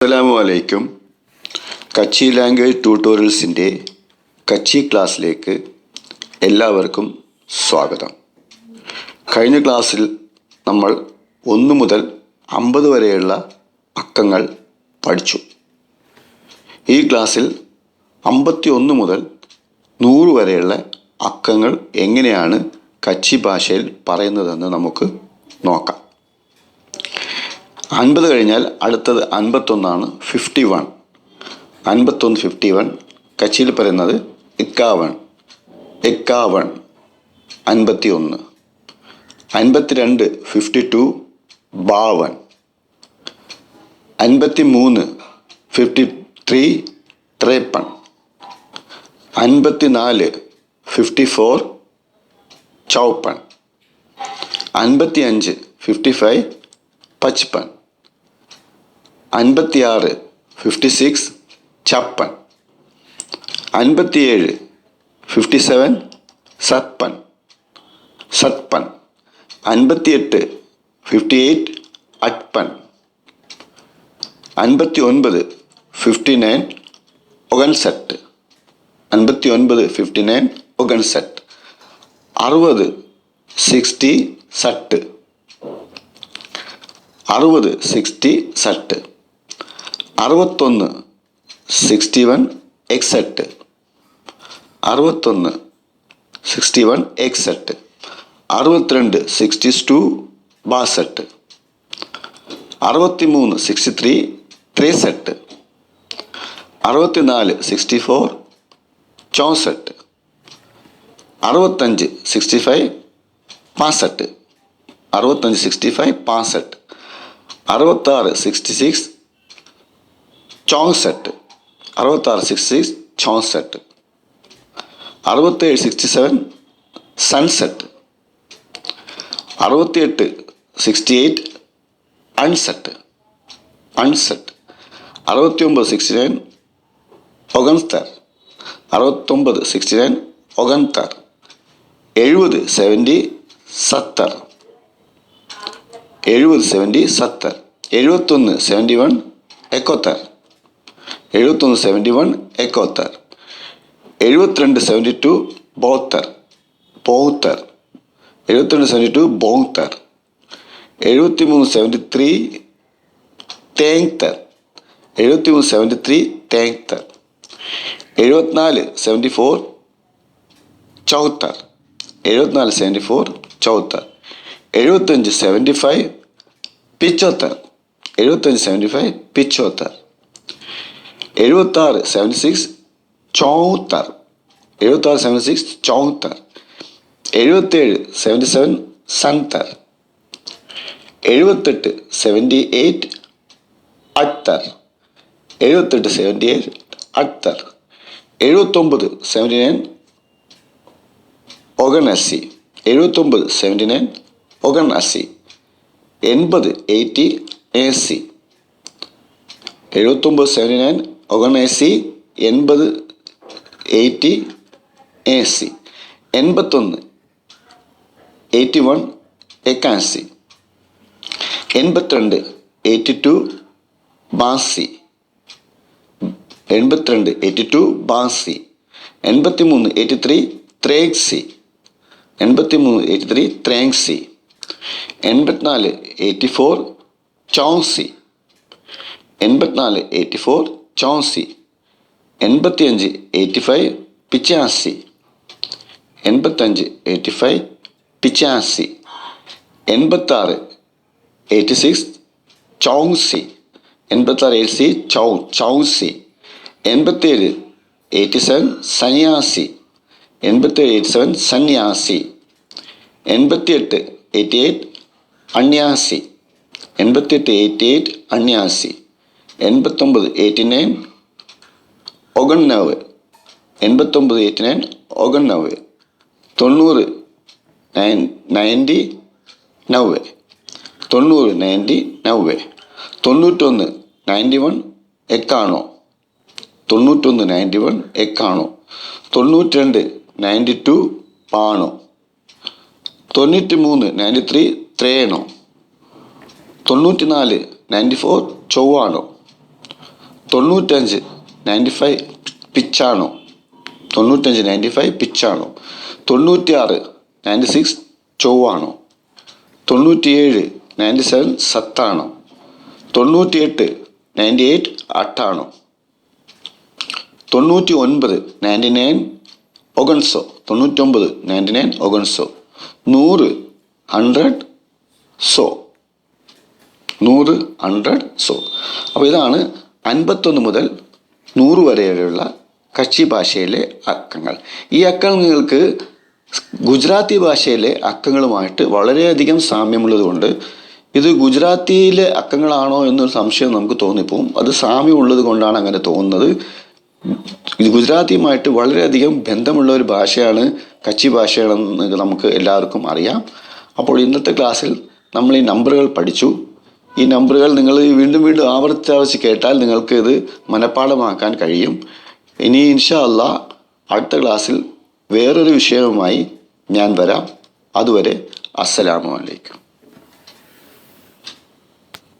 അസ്സലാമു അലൈക്കും. കച്ചി ലാംഗ്വേജ് ട്യൂട്ടോറിയൽസിൻ്റെ കച്ചി ക്ലാസ്സിലേക്ക് എല്ലാവർക്കും സ്വാഗതം. കഴിഞ്ഞ ക്ലാസ്സിൽ നമ്മൾ 1 മുതൽ 50 വരെയുള്ള അക്കങ്ങൾ പഠിച്ചു. ഈ ക്ലാസ്സിൽ 51 മുതൽ 100 വരെയുള്ള അക്കങ്ങൾ എങ്ങനെയാണ് കച്ചി ഭാഷയിൽ പറയുന്നതെന്ന് നമുക്ക് നോക്കാം. 50 കഴിഞ്ഞാൽ അടുത്തത് 51 51. 51 51. കച്ചിയിൽ പറയുന്നത് 51 51. 51. 52 52 52. 53 53 53. 54 54 54. 55 55 55. 56 56 56. 57 57 57 57. 58 58 58. 59 59 59. 59 59 59. 60 60 60. 60 60 60. 61 61 61. 61 61 61. 62 62 62. 63 63 63. 64 64 64. 65 65 65. 65 65 65. 66 66 64. 66 66 64. 67 67 sunset. 68 68 unset. Unset. 69 69 oganthar. 69 69 oganthar. 70 70 70. 70 70 70. 71 71 71. 71 71 71. 72 72 ബോത്തർ ബോത്തർ. 72 72 ബോത്തർ. 73 73 തേങ്തർ. 73 73 തേങ്തർ. 74 74 ചൗത്തർ. 74 74 ചൗത്തർ. 75 75 പിച്ചോത്തർ. 75 75 പിച്ചോത്തർ. 76 76 ചൗത്തർ. 76 76 ചൗത്തർ. 77 77 സന്തർ. 78 78 അത്തർ. 78 78 അത്തർ. 79 79 ഒഗനസി. 79 79 ഒഗനസി. 80 80 AC. 79 79 ഒഗനസി. 80 80 AC. 81 81 എക്കാസി. 82 82 ബാസി. 82 82 ബാസി. 83 83 ത്രേക്സി. 83 83 ത്രേങ്സി. 84 84 ചൗസി. 84 84 ചൗസി. 85 85 പിച്ചാസി. 85 85 പിച്ചാസി. 86 86 ചൗസി. 86 86 ചൗസി. 87 87 സന്യാസി. 87 87 സന്യാസി. 88 88 അന്യാസി. 88 88 അന്യാസി. 89 89 ഒഗന്നവ്. 89 89 ഒഗന്നവ്. 90 90 90. 90 90 90. 91 91 എക്കാണോ. 91 91 എക്കാണോ. 92 92 പാണോ. 93 93 ത്രേണോ. 94 94 ചൊവ്വാണോ. 95 95 പിച്ചാണോ? 95 95 പിച്ചാണോ? 96 96 ചൊവ്വാണോ? 97 97 സത്താണോ? 98 98 അട്ടാണോ? 99 99 ഒഗൺസോ? 99 99 ഒഗൺസോ? 100 100 സോ? 100 100 സോ? അപ്പോൾ ഇതാണ് 51 മുതൽ 100 വരെയുള്ള കച്ചി ഭാഷയിലെ അക്കങ്ങൾ. ഈ അക്കങ്ങൾക്ക് ഗുജറാത്തി ഭാഷയിലെ അക്കങ്ങളുമായിട്ട് വളരെയധികം സാമ്യമുള്ളത് കൊണ്ട് ഇത് ഗുജറാത്തിയിലെ അക്കങ്ങളാണോ എന്നൊരു സംശയം നമുക്ക് തോന്നിപ്പോവും. അത് സാമ്യമുള്ളത് കൊണ്ടാണ് അങ്ങനെ തോന്നുന്നത്. ഇത് ഗുജറാത്തിയുമായിട്ട് വളരെയധികം ബന്ധമുള്ള ഒരു ഭാഷയാണ് കച്ചി ഭാഷയാണെന്ന് നമുക്ക് എല്ലാവർക്കും അറിയാം. അപ്പോൾ ഇന്നത്തെ ക്ലാസ്സിൽ നമ്മൾ ഈ നമ്പറുകൾ പഠിച്ചു. ഈ നമ്പറുകൾ നിങ്ങൾ വീണ്ടും വീണ്ടും ആവർത്തിച്ച് കേട്ടാൽ നിങ്ങൾക്ക് ഇത് മനഃപ്പാഠമാക്കാൻ കഴിയും. ഇനി ഇൻഷാ അല്ലാ അടുത്ത ക്ലാസ്സിൽ വേറൊരു വിഷയവുമായി ഞാൻ വരാം. അതുവരെ അസ്സലാമു അലൈക്കും.